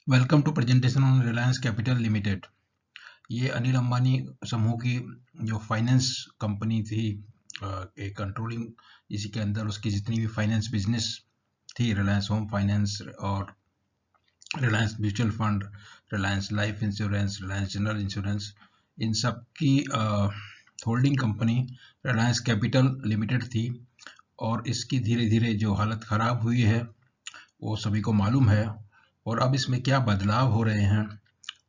Welcome to presentation on Reliance capital Limited. ये अनिल अंबानी समूह की जो फाइनेंस कंपनी थी, एक कंट्रोलिंग, इसी के अंदर उसकी जितनी भी फाइनेंस बिजनेस थी, रिलायंस होम फाइनेंस और Reliance mutual fund, Reliance life insurance, Reliance general insurance, इन सब की holding company Reliance capital limited थी। और इसकी धीरे धीरे जो हालत ख़राब हुई है वो सभी को मालूम है। और अब इसमें क्या बदलाव हो रहे हैं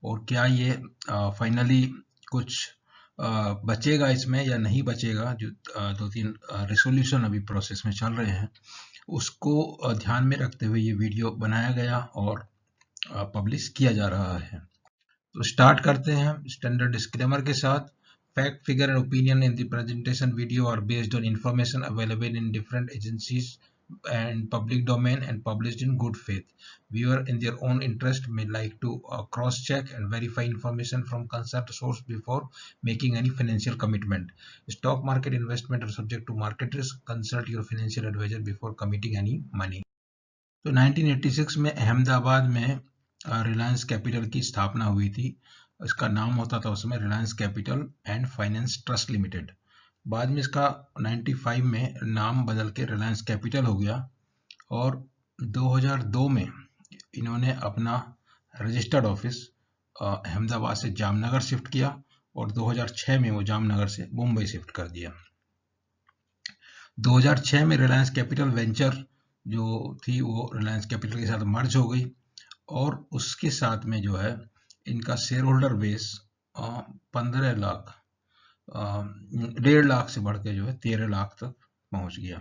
और क्या ये फाइनली कुछ बचेगा इसमें या नहीं बचेगा, जो दो तीन रिसोल्यूशन अभी प्रोसेस में चल रहे हैं, उसको ध्यान में रखते हुए ये वीडियो बनाया गया और पब्लिश किया जा रहा है। तो स्टार्ट करते हैं स्टैंडर्ड डिस्क्लेमर के साथ। Fact, figure and opinion in the presentation video are based on information available in different agencies and public domain and published in good faith. Viewer in their own interest may like to cross-check and verify information from concerned source before making any financial commitment. Stock market investment are subject to market risk. Consult your financial advisor before committing any money. तो 1986 में अहमदाबाद में Reliance capital की स्थापना हुई थी। इसका नाम होता था उसमें Reliance capital and finance trust limited. बाद में इसका 95 में नाम बदल के रिलायंस कैपिटल हो गया और 2002 में इन्होंने अपना रजिस्टर्ड ऑफिस अहमदाबाद से जामनगर शिफ्ट किया और 2006 में वो जामनगर से मुंबई शिफ्ट कर दिया। 2006 में रिलायंस कैपिटल वेंचर जो थी वो रिलायंस कैपिटल के साथ मर्ज हो गई और उसके साथ में जो है इनका share holder base 15 lakh 1.5 lakh से बढ़ के जो है 13 लाख तक पहुंच गया।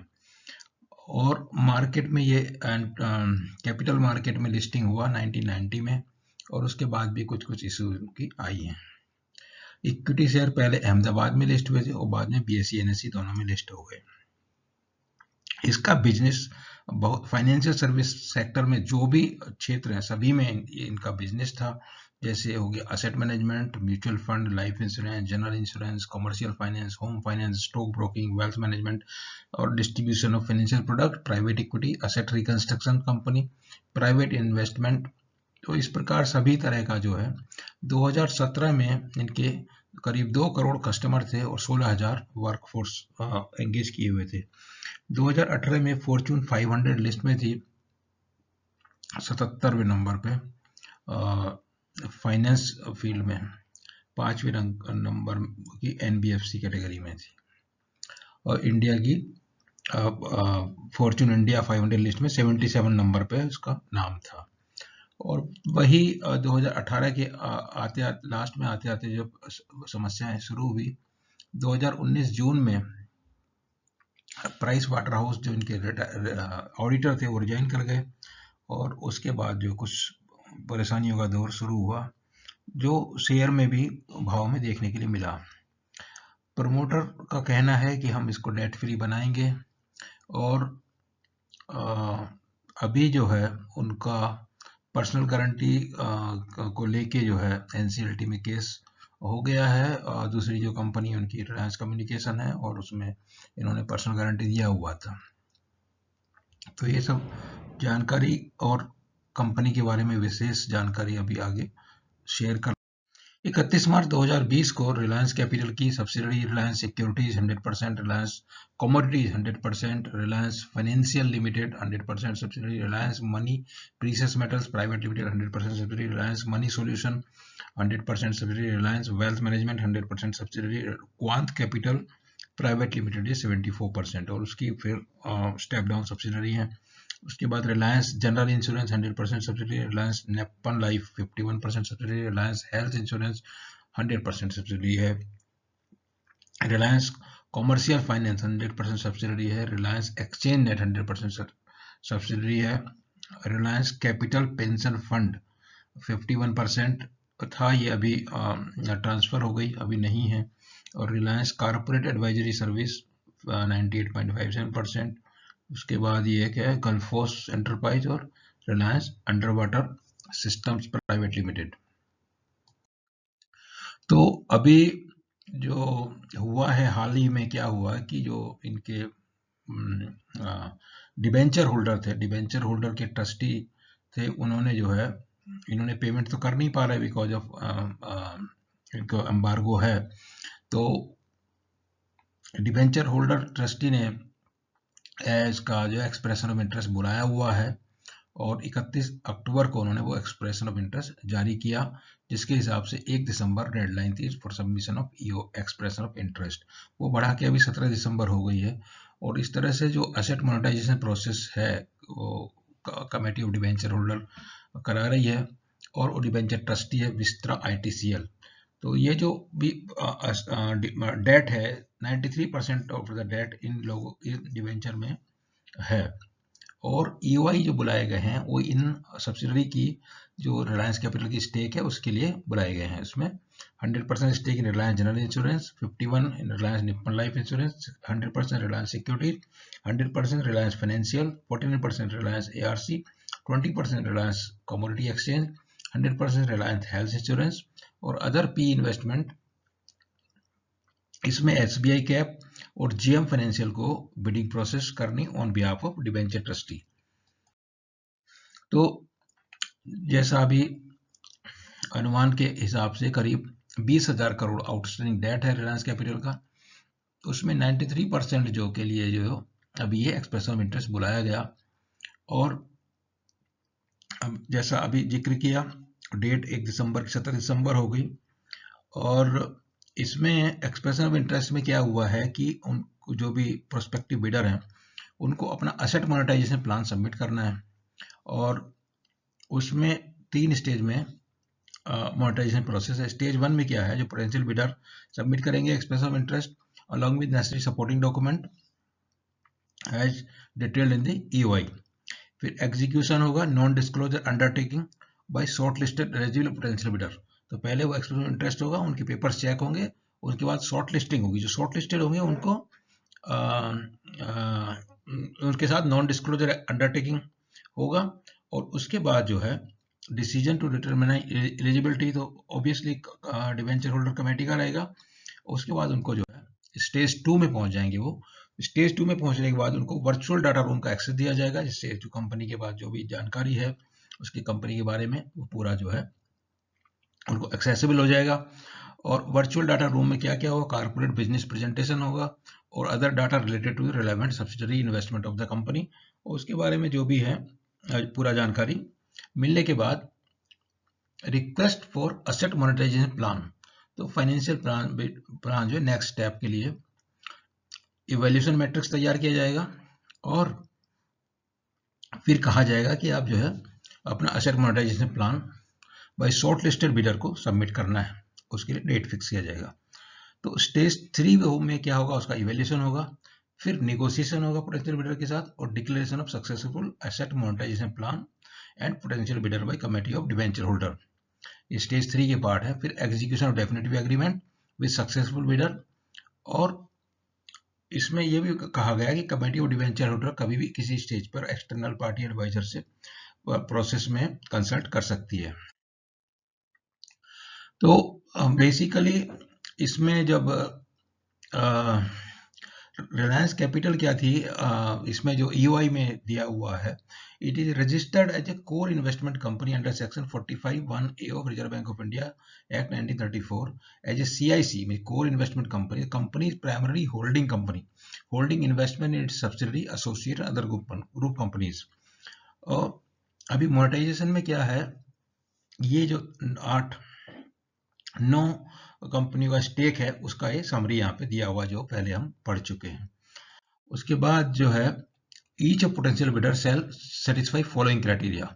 और मार्केट में ये कैपिटल मार्केट में लिस्टिंग हुआ 1990 में और उसके बाद भी कुछ कुछ इशू की आई हैं। इक्विटी शेयर पहले अहमदाबाद में लिस्ट हुए थे और बाद में BSE NSE दोनों में लिस्ट हो गए। इसका बिजनेस बहुत फाइनेंशियल सर्विस सेक्टर में जो भी क्षेत्र है सभी में इनका बिजनेस था। जैसे हो गया asset management, mutual fund, life insurance, general insurance, commercial finance, home finance, stock broking, wealth management और distribution of financial product, private equity, asset reconstruction company, private investment. तो इस प्रकार सभी तरह का जो है 2017 में इनके करीब 2 करोड़ कस्टमर थे और 16,000 वर्कफोर्स एंगेज किए हुए थे। 2018 में फॉर्च्यून 500 लिस्ट में थी 77वें नंबर पे, फाइनेंस फील्ड में 5वें नंबर की NBFC कैटेगरी में थी और इंडिया की फॉर्च्यून इंडिया 500 लिस्ट में 77 नंबर पे उसका नाम था। और वही 2018 के आते लास्ट में आते आते जब समस्याएं शुरू हुई 2019 जून में प्राइस वाटर हाउस जो इनके ऑडिटर थे वो रिजाइन कर गए और उसके बाद जो कुछ परेशानियों का दौर शुरू हुआ जो शेयर में भी भाव में देखने के लिए मिला। प्रमोटर का कहना है कि हम इसको डेट फ्री बनाएंगे और अभी जो है उनका पर्सनल गारंटी को लेके जो है NCLT में केस हो गया है। और दूसरी जो कंपनी उनकी रिलायंस कम्युनिकेशन है और उसमें इन्होंने पर्सनल गारंटी दिया हुआ था। तो ये सब जानकारी और कंपनी के बारे में विशेष जानकारी अभी आगे शेयर कर। 31 मार्च 2020 को रिलायंस कैपिटल की subsidiary Reliance securities 100%, Reliance commodities 100%, Reliance financial limited 100% subsidiary, Reliance money precious metals private limited 100% subsidiary, Reliance money solution 100% subsidiary, Reliance wealth management 100% subsidiary, Quant capital private limited 74% और उसकी फिर step down subsidiary है। उसके बाद Reliance general insurance 100% subsidiary, Reliance Nippon life 51% subsidiary, Reliance health insurance 100% subsidiary है, Reliance commercial finance 100% subsidiary है, Reliance exchange net 100% subsidiary है, Reliance capital pension fund 51% था, ये अभी ट्रांसफर हो गई, अभी नहीं है, और रिलायंस कारपोरेट एडवाइजरी सर्विस 98.57%। उसके बाद ये क्या है गल्फोस एंटरप्राइज और Reliance under water systems private limited. तो अभी जो हुआ है हाल ही में क्या हुआ कि जो इनके डिबेंचर होल्डर थे, डिबेंचर होल्डर के ट्रस्टी थे, उन्होंने जो है इन्होंने पेमेंट तो कर नहीं पा रहे बिकॉज ऑफ इनको एम्बार्गो है। तो डिबेंचर होल्डर ट्रस्टी ने इसका जो एक्सप्रेशन ऑफ इंटरेस्ट बुलाया हुआ है और 31 अक्टूबर को उन्होंने वो एक्सप्रेशन ऑफ इंटरेस्ट जारी किया, जिसके हिसाब से 1 दिसंबर डेडलाइन थी for submission of EO expression of interest. वो बढ़ा के अभी 17 दिसंबर हो गई है। और इस तरह से जो एसेट मोनेटाइजेशन प्रोसेस है वो कमेटी ऑफ डिबेंचर होल्डर करा रही है, और वो डिबेंचर ट्रस्टी है विस्त्रा ITCL। तो ये जो भी डेट है 93% ऑफ द डेट इन लोगों इस डिबेंचर में है। और EOI जो बुलाए गए हैं वो इन सब्सिडरी की जो रिलायंस कैपिटल की स्टेक है उसके लिए बुलाए गए हैं। इसमें 100% stake in Reliance general Insurance, 51 in Reliance Nippon life Insurance, 100% Reliance securities, 100% Reliance Financial, 49% Reliance ARC, 20% Reliance Commodity Exchange, 100% Reliance health Insurance और अदर पी इन्वेस्टमेंट। इसमें SBI कैप और GM फाइनेंशियल को बिडिंग प्रोसेस करनी on behalf of debenture trustee. तो जैसा अभी अनुमान के हिसाब से करीब 20,000 करोड़ आउटस्टैंडिंग डेट है रिलायंस कैपिटल का। तो उसमें 93% जो के लिए जो अभी ये एक्सप्रेशन ऑफ इंटरेस्ट बुलाया गया। और जैसा अभी जिक्र किया डेट 1 दिसंबर की 17 दिसंबर हो गई। और इसमें एक्सप्रेशन ऑफ इंटरेस्ट में क्या हुआ है कि उनको जो भी प्रोस्पेक्टिव बिडर हैं उनको अपना एसेट मोनेटाइजेशन प्लान सबमिट करना है। और उसमें 3 स्टेज में मोनेटाइजेशन प्रोसेस है। स्टेज 1 में क्या है, जो पोटेंशियल बिडर सबमिट करेंगे expression of interest along with necessary supporting document as detailed in the EOI। फिर एग्जीक्यूशन होगा non disclosure undertaking by short listed eligible potential bidder. तो पहले वो एक्सप्रेशन ऑफ इंटरेस्ट होगा, उनके पेपर्स चेक होंगे, उसके बाद शॉर्ट लिस्टिंग होगी। जो शॉर्ट लिस्टेड होंगे उनको उनके साथ नॉन डिस्क्लोजर अंडरटेकिंग होगा। और उसके बाद जो है डिसीजन टू डिटरमिन एलिजिबिलिटी तो ऑब्वियसली डिवेंचर होल्डर कमेटी का रहेगा। उसके बाद उनको जो है स्टेज 2 में पहुंच जाएंगे। वो स्टेज 2 में पहुंचने के बाद उनको वर्चुअल डाटा रूम का एक्सेस दिया जाएगा, जिससे जो कंपनी के पास जो भी जानकारी है उसकी कंपनी के बारे में वो पूरा जो है उनको एक्सेसिबल हो जाएगा। और वर्चुअल डाटा रूम में क्या क्या होगा, कारपोरेट बिजनेस प्रेजेंटेशन होगा और other data related to relevant subsidiary investment of the company, और उसके बारे में जो भी है पूरा जानकारी मिलने के बाद request for asset monetisation plan. तो फाइनेंशियल प्लान जो है नेक्स्ट स्टेप के लिए इवैल्यूएशन मैट्रिक्स तैयार किया जाएगा और फिर कहा जाएगा कि आप जो है अपना asset monetisation plan by short listed bidder को सबमिट करना है, उसके लिए डेट फिक्स किया जाएगा। तो स्टेज 3 में क्या होगा, उसका इवैल्यूएशन होगा, फिर नेगोशिएशन होगा पोटेंशियल बिडर के साथ और declaration of successful asset monetisation plan and potential bidder by committee of debenture holder. ये स्टेज 3 के पार्ट है। फिर execution of definitive agreement with successful bidder. और इसमें यह भी कहा गया कि कमेटी ऑफ डिवेंचर होल्डर कभी भी किसी स्टेज पर एक्सटर्नल पार्टी एडवाइजर से प्रोसेस में कंसल्ट कर सकती है। तो बेसिकली इसमें जब रिलायंस कैपिटल क्या थी, इसमें जो EOI में दिया हुआ है, it is registered as a core investment company under section 45(1)(a) of Reserve Bank of India Act 1934 as a CIC में core investment company. Company is primary holding company holding investment in its subsidiary associate other group companies. और अभी monetization में क्या है, ये जो 8-9 company का stake है उसका ये समरी यहाँ पे दिया हुआ जो पहले हम पढ़ चुके हैं। उसके बाद जो है each of potential bidder shall satisfy following criteria.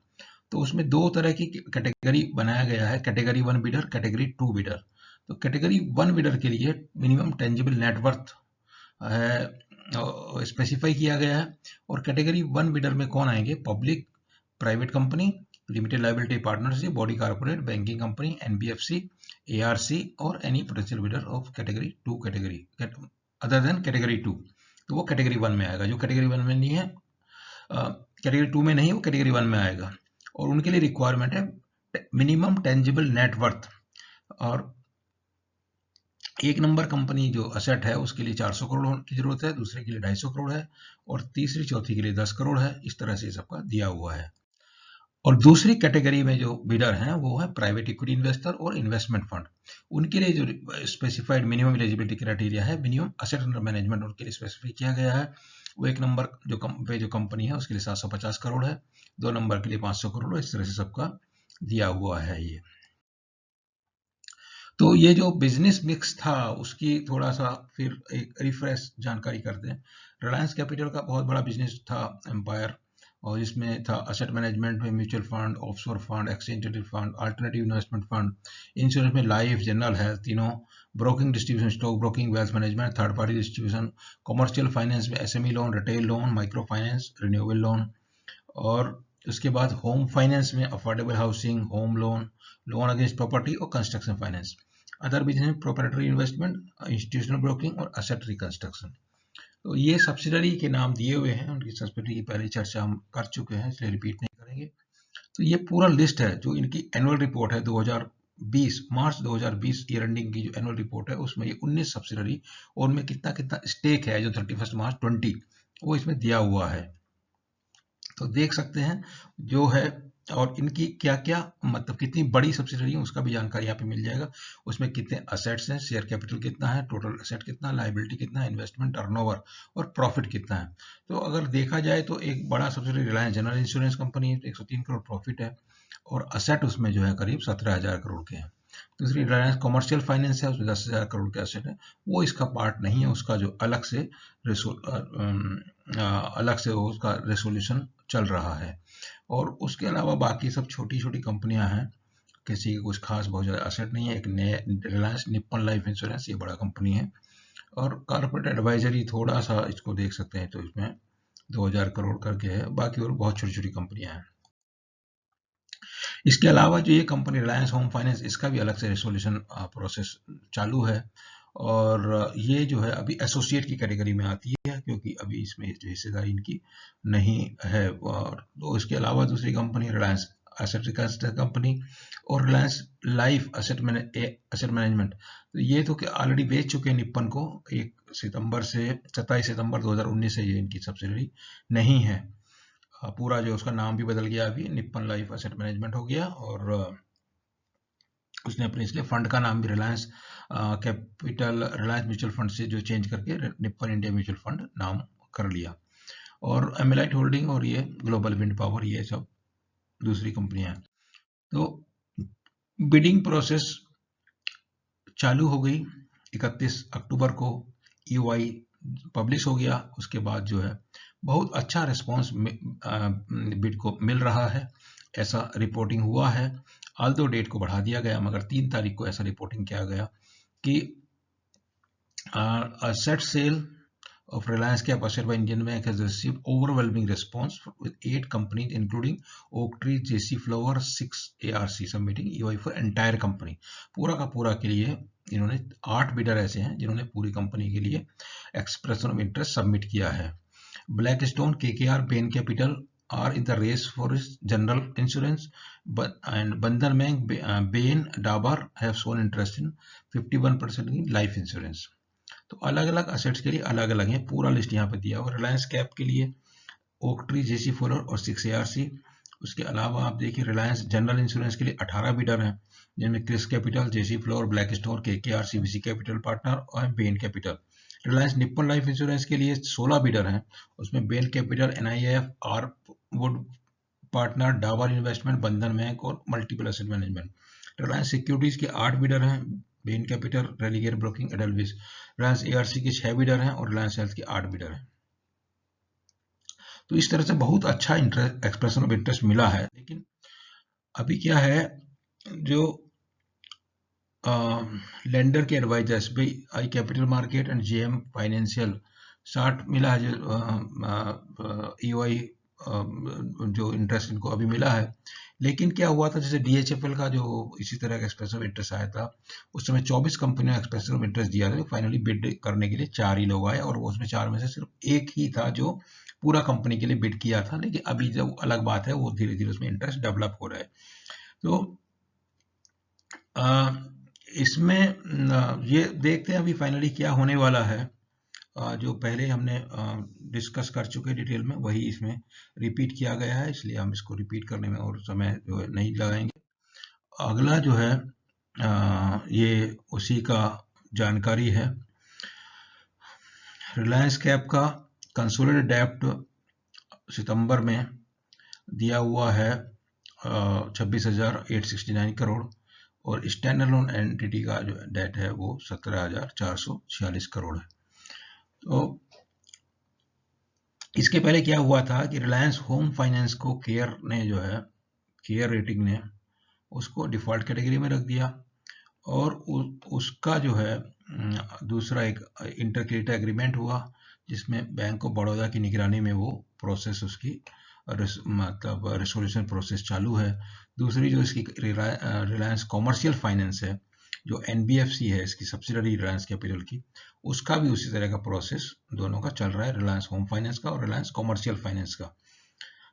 तो उसमें 2 तरह की कैटेगरी बनाया गया है, कैटेगरी 1 बिडर, कैटेगरी 2 बिडर। तो कैटेगरी 1 बिडर के लिए मिनिमम टेंजिबल नेटवर्थ स्पेसिफाई किया गया है। और कैटेगरी 1 बिडर में कौन आएंगे, public, private company, limited liability partnership, body corporate, banking company, NBFC, ARC और any potential bidder of category 2 category other than category 2। तो वो कैटेगरी 1 में आएगा। जो कैटेगरी 1 में नहीं है, कैटेगरी 2 में नहीं, वो कैटेगरी 1 में आएगा। और उनके लिए रिक्वायरमेंट है मिनिमम टेंजिबल नेटवर्थ। और 1 नंबर कंपनी जो असेट है उसके लिए 400 करोड़ की जरूरत है, दूसरे के लिए 250 करोड़ है और तीसरी चौथी के लिए 10 करोड़ है। इस तरह से सबका दिया हुआ है। और दूसरी कैटेगरी में जो बिडर हैं वो है प्राइवेट इक्विटी इन्वेस्टर और इन्वेस्टमेंट फंड। उनके लिए जो स्पेसिफाइड मिनिमम एलिजिबिलिटी क्राइटेरिया है, मिनिमम असेट अंडर मैनेजमेंट उनके लिए स्पेसिफाई किया गया है। वो एक नंबर जो कंपनी है उसके लिए 750 करोड़ है, 2 नंबर के लिए 500 करोड़ है, इस तरह से सबका दिया हुआ है ये। तो ये जो बिजनेस मिक्स था उसकी थोड़ा सा फिर एक रिफ्रेश जानकारी करते हैं। रिलायंस कैपिटल का बहुत बड़ा बिजनेस था एम्पायर, और इसमें था असेट मैनेजमेंट में mutual fund, offshore fund, exchange traded fund, alternative investment fund, insurance में लाइफ, जनरल हेल्थ तीनों, broking distribution, stock broking, wealth management, third party distribution, commercial finance में SME loan, retail loan, micro finance, renewable loan, और उसके बाद home finance में affordable housing, home loan, loan against property और construction finance. Other business proprietary investment, institutional broking और asset reconstruction. तो ये subsidiary के नाम दिए हुए हैं, उनकी सब्सिडरी की पहले चर्चा हम कर चुके हैं इसलिए रिपीट नहीं करेंगे। तो ये पूरा लिस्ट है जो इनकी एनुअल रिपोर्ट है 2020 मार्च 2020 ईयर एंडिंग की जो एनुअल रिपोर्ट है उसमें ये 19 सब्सिडरी और उनमें कितना कितना स्टेक है जो 31 मार्च 20 वो इसमें दिया हुआ है। तो देख सकते हैं जो है, और इनकी क्या क्या मतलब कितनी बड़ी सब्सिडरी है उसका भी जानकारी यहाँ पे मिल जाएगा। उसमें कितने असेट्स हैं, शेयर कैपिटल कितना है, टोटल असेट कितना, लायबिलिटी कितना है, इन्वेस्टमेंट, टर्नओवर और प्रॉफिट कितना है। तो अगर देखा जाए तो एक बड़ा subsidiary Reliance general insurance company है, 103 करोड़ प्रॉफिट है और असेट उसमें जो है करीब 17,000 करोड़ के हैं। दूसरी रिलायंस कमर्शियल फाइनेंस है, उसमें 10,000 करोड़ के असेट है, वो इसका पार्ट नहीं है, उसका जो अलग से उसका रेसोल्यूशन चल रहा है। और उसके अलावा बाकी सब छोटी छोटी कंपनियां हैं, किसी की कुछ खास बहुत ज़्यादा असेट नहीं है। एक नए रिलायंस निप्पन लाइफ इंश्योरेंस, ये बड़ा कंपनी है, और कॉर्पोरेट एडवाइजरी थोड़ा सा इसको देख सकते हैं तो इसमें 2,000 करोड़ करके है, बाकी और बहुत छोटी छोटी कंपनियां हैं। इसके अलावा जो ये कंपनी रिलायंस होम फाइनेंस, इसका भी अलग से रेसोल्यूशन प्रोसेस चालू है, और ये जो है अभी एसोसिएट की कैटेगरी में आती है क्योंकि अभी इसमें जो हिस्सेदारी इनकी नहीं है। और तो इसके अलावा दूसरी company Reliance asset reconstruction company और रिलायंस लाइफ असेट मैनेजमेंट, तो ये तो ऑलरेडी बेच चुके हैं निप्पन को 27 सितंबर 2019 से ये इनकी सब्सिडरी नहीं है। पूरा जो उसका नाम भी बदल गया, अभी निप्पन लाइफ एसेट मैनेजमेंट हो गया, और उसने अपने इसलिए फंड का नाम भी Reliance capital Reliance mutual fund से जो चेंज करके निप्पन इंडिया म्यूचुअल फंड नाम कर लिया। और एमएलआइट होल्डिंग और ये ग्लोबल विंड पावर, ये सब दूसरी कंपनियां हैं। तो बिडिंग प्रोसेस चालू हो गई 31 अक्टूबर को, ईओआई पब्लिश हो गया। उसके बाद जो है बहुत अच्छा रिस्पॉन्स बिड को मिल रहा है, ऐसा रिपोर्टिंग हुआ है। आल्दो डेट को बढ़ा दिया गया, मगर 3 तारीख को ऐसा रिपोर्टिंग किया गया कि asset sale of Reliance Cap asset by Indian Bank has received overwhelming response with 8 companies including Oaktree, JC Flowers, 6 ARC submitting EOI for entire company। पूरा का पूरा के लिए इन्होंने 8 बिडर ऐसे हैं जिन्होंने पूरी कंपनी के लिए एक्सप्रेशन ऑफ इंटरेस्ट सबमिट किया है। Blackstone, KKR, Bain Capital are in the race for its general insurance, and Bandhan Bank, Bain, Dabar have shown interest in 51% in life insurance। तो अलग अलग असेट्स के लिए अलग अलग है, पूरा लिस्ट यहाँ पे दिया हुआ। रिलायंस कैप के लिए ओकट्री, जेसी फ्लोर और 6 ARC। उसके अलावा आप देखिए रिलायंस जनरल इंश्योरेंस के लिए 18 बिडर हैं, जिनमें Chrys capital, JC flowers, Blackstone, KKR, CVC capital partner और Bain capital. Reliance Nippon life insurance के लिए 16 बिडर हैं, उसमें Bain capital, NIF, R wood partner, Dabur investment, Bandhan bank और multiple asset management. Reliance securities के 8 बिडर हैं, Bain capital, Religare broking, Edelweiss. Reliance ARC के 6 bidder हैं और रिलायंस हेल्थ के 8 बिडर हैं। तो इस तरह से बहुत अच्छा एक्सप्रेशन ऑफ इंटरेस्ट मिला है। लेकिन अभी क्या है, जो लेंडर के adviser SBI capital market and JM financial 60 मिला है जो ईओआई जो इंटरेस्ट इनको अभी मिला है। लेकिन क्या हुआ था, जैसे डीएचएफएल का जो इसी तरह का एक्सप्रेशन ऑफ इंटरेस्ट आया था, उस समय 24 कंपनियों ने एक्सप्रेशन ऑफ इंटरेस्ट दिया था। फाइनली बिड करने के लिए 4 ही लोग आए, और उसमें 4 में से सिर्फ एक ही था जो पूरा कंपनी के लिए बिड किया था। लेकिन अभी जब अलग बात है, वो धीरे धीरे उसमें इंटरेस्ट डेवलप हो रहा है। तो इसमें ये देखते हैं अभी फाइनली क्या होने वाला है। जो पहले हमने डिस्कस कर चुके डिटेल में, वही इसमें रिपीट किया गया है, इसलिए हम इसको रिपीट करने में और समय जो है नहीं लगाएंगे। अगला जो है ये उसी का जानकारी है। रिलायंस कैप का कंसोलिडेटेड डेब्ट सितंबर में दिया हुआ है 26,869 करोड़, और स्टैंड अलोन एंटिटी का जो डेट है वो 17,446 करोड़ है। तो इसके पहले क्या हुआ था कि रिलायंस होम फाइनेंस को केयर रेटिंग ने उसको डिफॉल्ट कैटेगरी में रख दिया, और उसका जो है दूसरा एक इंटरक्रेडिट एग्रीमेंट हुआ, जिसमें बैंक ऑफ बड़ौदा की निगरानी में वो प्रोसेस उसकी मतलब रेसोल्यूशन प्रोसेस चालू है। दूसरी जो इसकी रिलायंस कॉमर्शियल फाइनेंस है, जो एनबीएफसी है इसकी सब्सिडरी रिलायंस कैपिटल की, उसका भी उसी तरह का प्रोसेस दोनों का चल रहा है, रिलायंस होम फाइनेंस का और रिलायंस कॉमर्शियल फाइनेंस का।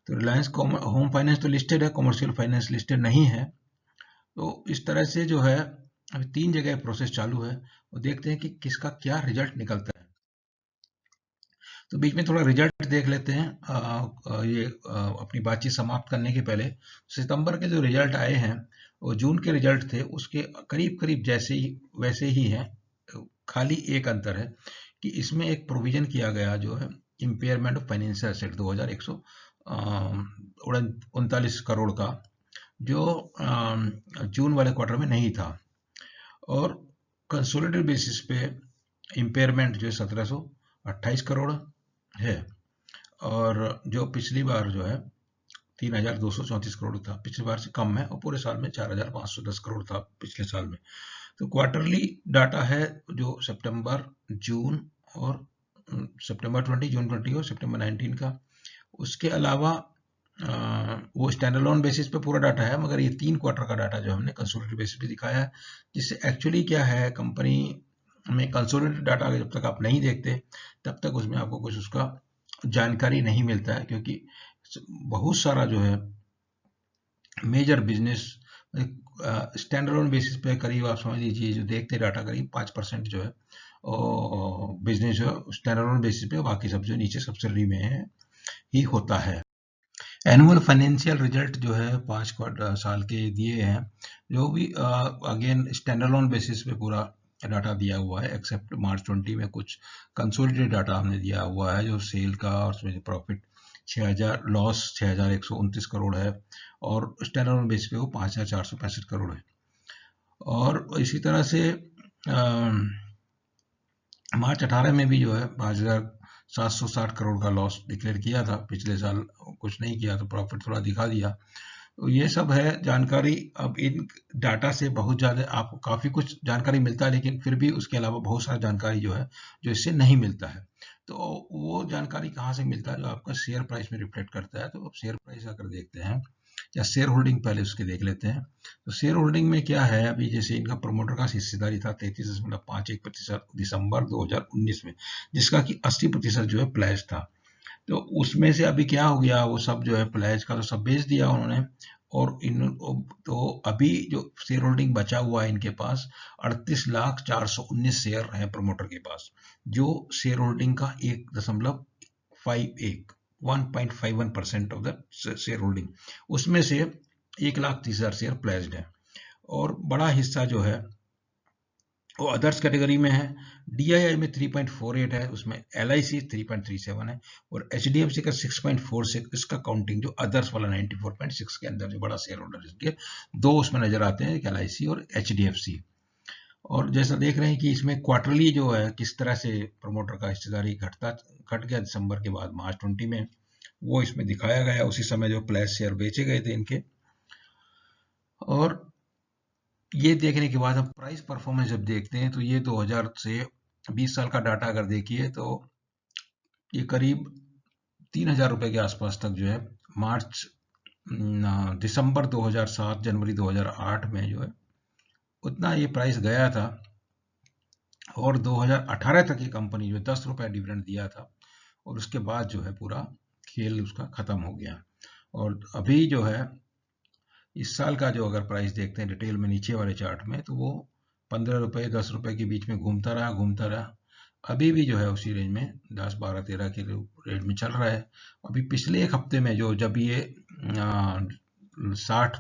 तो रिलायंस होम फाइनेंस तो लिस्टेड है, कॉमर्शियल फाइनेंस लिस्टेड नहीं है। तो इस तरह से जो है अभी 3 जगह प्रोसेस चालू है, और देखते हैं कि किसका क्या रिजल्ट निकलता है। तो बीच में थोड़ा रिजल्ट देख लेते हैं। अपनी बातचीत समाप्त करने के पहले सितंबर के जो रिजल्ट आए हैं वो जून के रिजल्ट थे, उसके करीब करीब वैसे ही हैं। खाली एक अंतर है कि इसमें एक प्रोविजन किया गया जो है impairment of financial asset 2139 crore का, जो जून वाले क्वार्टर में नहीं था। और कंसोलिडेटेड बेसिस पे इम्पेयरमेंट जो है 1728 करोड़ है, और जो पिछली बार जो है 3,234 करोड़ था, पिछली बार से कम है, और पूरे साल में 4,510 करोड़ था पिछले साल में। तो क्वार्टरली डाटा है जो सितंबर, जून और सितंबर 20, जून 20 और सितंबर 19 का। उसके अलावा वो स्टैंड अलोन बेसिस पे पूरा डाटा है, मगर ये 3 क्वार्टर का डाटा जो हमने कंसोलिडेटेड बेसिस पे दिखाया है, जिससे एक्चुअली क्या है, कंपनी में कंसोलिडेटेड डाटा जब तक आप नहीं देखते तब तक उसमें आपको कुछ उसका जानकारी नहीं मिलता है, क्योंकि बहुत सारा जो है major business stand alone basis पे करीब आप समझ लीजिए जो देखते डाटा करीब 5% जो है बिजनेस जो स्टैंड अलोन बेसिस पे, बाकी सब जो नीचे सब्सिडरी में है ही होता है। एनुअल फाइनेंशियल रिजल्ट जो है 5 साल के दिए हैं, जो भी अगेन स्टैंड अलोन बेसिस पे पूरा डाटा दिया हुआ है, एक्सेप्ट मार्च 20 में कुछ कंसोलिडेटेड डाटा हमने दिया हुआ है, जो सेल का और उसमें प्रॉफिट 6,129 करोड़ है, और स्टैंड अलोन बेसिस पे वो 5,465 करोड़ है। और इसी तरह से मार्च 18 में भी जो है 5,760 करोड़ का लॉस डिक्लेयर किया था, पिछले साल कुछ नहीं किया तो प्रॉफिट थोड़ा दिखा दिया। तो ये सब है जानकारी। अब इन डाटा से बहुत ज़्यादा आपको काफ़ी कुछ जानकारी मिलता है, लेकिन फिर भी उसके अलावा बहुत सारा जानकारी जो है जो इससे नहीं मिलता है। तो वो जानकारी कहाँ से मिलता है, जो आपका शेयर प्राइस में रिफ्लेक्ट करता है। तो अब शेयर प्राइस अगर देखते हैं, या शेयर होल्डिंग पहले उसके देख लेते हैं। तो शेयर होल्डिंग में क्या है, अभी जैसे इनका प्रमोटर का हिस्सेदारी था 33.51% दिसंबर 2019 में, जिसका कि 80% जो है प्लेज था। तो उसमें से अभी क्या हो गया, वो सब जो है प्लेज का तो सब बेच दिया उन्होंने, और तो अभी जो शेयर होल्डिंग बचा हुआ है इनके पास 38,419 शेयर है प्रमोटर के पास, जो शेयर होल्डिंग का 1.51% ऑफ द शेयर होल्डिंग, उसमें से 1,30,000 शेयर प्लेज्ड है, और बड़ा हिस्सा जो है वो अदर्स कैटेगरी में है। डीआईआई में 3.48 है, उसमें एलआईसी 3.37 है, और एचडीएफसी का 6.46, इसका काउंटिंग जो अदर्स वाला 94.6 के अंदर जो बड़ा शेयर होल्डर इसके दो उसमें नजर आते हैं, एक एलआईसी और एचडीएफसी। और जैसा देख रहे हैं कि इसमें क्वार्टरली जो है किस तरह से प्रमोटर का हिस्सेदारी घट गया दिसंबर के बाद मार्च 20 में, वो इसमें दिखाया गया। उसी समय जो प्लेस शेयर बेचे गए थे इनके। और ये देखने के बाद हम प्राइस परफॉर्मेंस जब देखते हैं, तो ये 2000 से 20 साल का डाटा अगर देखिए तो ये करीब 3,000 रुपए के आसपास तक जो है दिसंबर 2007 जनवरी 2008 में जो है उतना ये प्राइस गया था, और 2018 तक ये कंपनी जो 10 रुपए डिविडेंड दिया था, और उसके बाद जो है पूरा खेल उसका खत्म हो गया। और अभी जो है इस साल का जो अगर प्राइस देखते हैं डिटेल में नीचे वाले चार्ट में, तो वो 15 रुपए 10 रुपए के बीच में घूमता रहा। अभी भी जो है उसी रेंज में 10, 12, 13 के रेट में चल रहा है। अभी पिछले एक हफ्ते में जब ये 60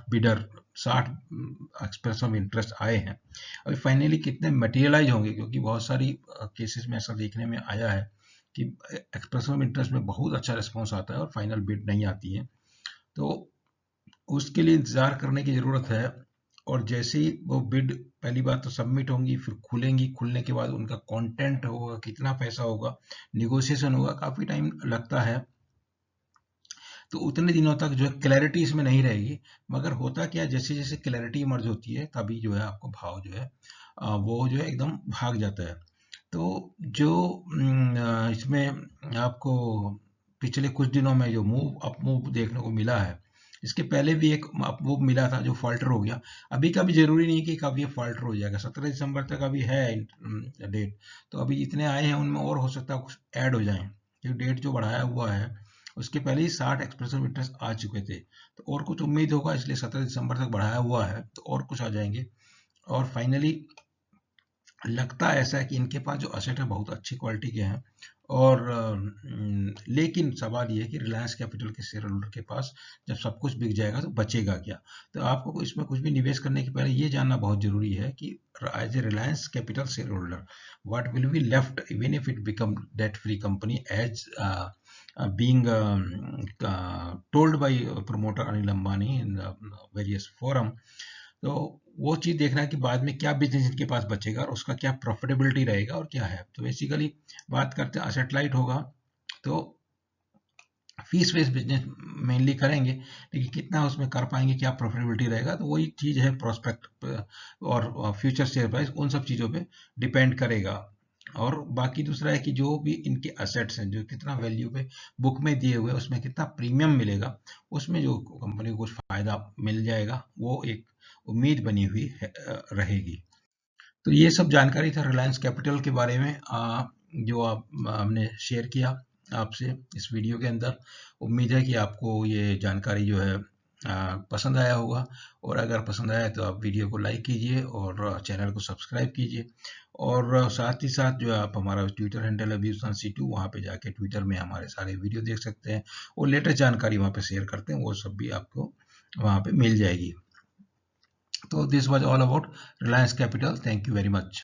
एक्सप्रेशन ऑफ इंटरेस्ट आए हैं, अभी फाइनली कितने मटेरियलाइज होंगे, क्योंकि बहुत सारी केसेस में ऐसा देखने में आया है कि एक्सप्रेशन ऑफ इंटरेस्ट में बहुत अच्छा रिस्पॉन्स आता है और फाइनल बिड नहीं आती है। तो उसके लिए इंतजार करने की जरूरत है। और जैसे ही वो बिड पहली बात तो सबमिट होंगी, फिर खुलेंगी, खुलने के बाद उनका कंटेंट होगा, कितना पैसा होगा, निगोशिएशन होगा, काफी टाइम लगता है। तो उतने दिनों तक जो है क्लैरिटी इसमें नहीं रहेगी। मगर होता क्या, जैसे जैसे क्लैरिटी इमर्ज होती है तभी जो है आपको भाव जो है वो जो है एकदम भाग जाता है। तो जो इसमें आपको पिछले कुछ दिनों में जो अप मूव देखने को मिला है, इसके पहले भी एक अप मूव मिला था जो फाल्टर हो गया। अभी का भी जरूरी नहीं कि कब ये फाल्टर हो जाएगा, 17 दिसंबर तक अभी है डेट। तो अभी जितने आए हैं उनमें और हो सकता है कुछ ऐड हो जाए, क्योंकि डेट जो बढ़ाया हुआ है उसके पहले ही 60 एक्सप्रेशन ऑफ इंटरेस्ट आ चुके थे। तो और कुछ उम्मीद होगा, इसलिए 17 दिसंबर तक बढ़ाया हुआ है, तो और कुछ आ जाएंगे। और फाइनली लगता ऐसा है कि इनके पास जो असेट है बहुत अच्छी क्वालिटी के हैं। और लेकिन सवाल ये है कि रिलायंस कैपिटल के शेयर होल्डर के पास जब सब कुछ बिक जाएगा तो बचेगा क्या। तो आपको इसमें कुछ भी निवेश करने के पहले ये जानना बहुत जरूरी है कि as a Reliance Capital share holder what will be left even if it become debt free company as being told by promoter Anil Ambani in the various forum। तो वो चीज देखना है कि बाद में क्या बिजनेस इनके पास बचेगा और उसका क्या प्रॉफिटेबिलिटी रहेगा और क्या है। तो बेसिकली बात करते हैं असेट लाइट होगा तो फीस बेस्ड बिजनेस मेनली करेंगे, लेकिन कितना उसमें कर पाएंगे, क्या प्रॉफिटेबिलिटी रहेगा, तो वही चीज है प्रोस्पेक्ट और फ्यूचर शेयर प्राइस, उन सब चीजों पे डिपेंड करेगा। और बाकी दूसरा है कि जो भी इनके असेट्स हैं, जो कितना वैल्यू पे बुक में दिए हुए उसमें कितना प्रीमियम मिलेगा, उसमें जो कंपनी को कुछ फायदा मिल जाएगा, वो एक उम्मीद बनी हुई रहेगी। तो ये सब जानकारी था रिलायंस कैपिटल के बारे में, जो हमने शेयर किया आपसे इस वीडियो के अंदर। उम्मीद है कि आपको ये जानकारी जो है पसंद आया होगा। और अगर पसंद आया तो आप वीडियो को लाइक कीजिए और चैनल को सब्सक्राइब कीजिए। और साथ ही साथ जो आप हमारा ट्विटर हैंडल है व्यूज1c2, वहाँ पे जाके ट्विटर में हमारे सारे वीडियो देख सकते हैं और लेटेस्ट जानकारी वहाँ पे शेयर करते हैं, वो सब भी आपको वहाँ पे मिल जाएगी। तो this was all about Reliance capital. Thank you very much.